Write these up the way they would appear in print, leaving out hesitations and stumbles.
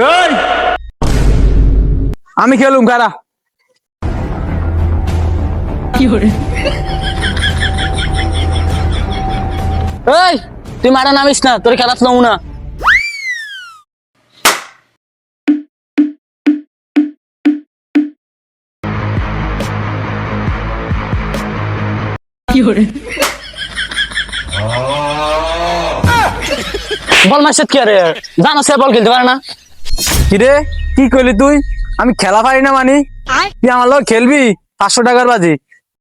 এই আমি খেলুম কারা এই তুই মারা নামিস না, তোর খেলা নমু না। বল মাসে কি আরে জানো সে বল খেলতে পারে না। কিরে কি করলি তুই? আমি খেলা পারি না মানি? তুই আমার লোক খেলবি 500 টাকার বাজি?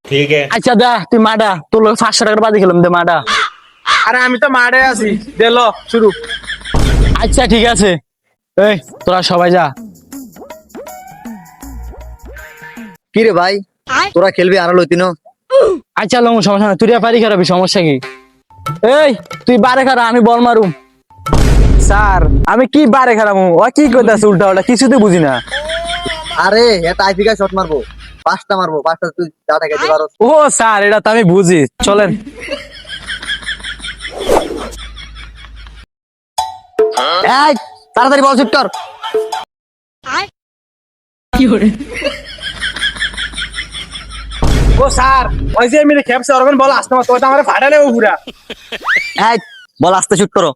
ठीक है। আচ্ছা দা তুই মাডা, তোর লোক 500 টাকার বাদি খেলাম, দে মাডা। আরে আমি তো মাঠে আছি, দে ল শুরু। আচ্ছা ঠিক আছে, এই তোরা সবাই যা। কি রে ভাই, তোরা খেলবি আর লইতি না? আচ্ছা লমু, সমস্যা না, তুই পারি খারাপি, সমস্যা কি? এই তুই বারে খারা, আমি বল মারুম। স্যার আমি কি বারে খেলামু? ও কি কইতাছে উল্টা উল্টা, কিছুতে বুঝি না। আরে এটা আইপিকা শট মারবো, 5টা মারবো, 5টা তুই দাঁড়া খেতে পারো। ও স্যার এটা তো আমি বুঝি, চলেন। এই তাড়াতাড়ি বল শুট কর। ও স্যার ওই যে আমি খেপছে অরবেন বল আসতে তো আমার ফাটালে ও পুরা। এই বল আস্তে শুট করো।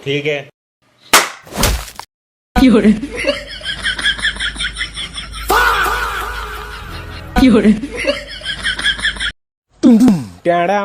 ठीक है। টেড়া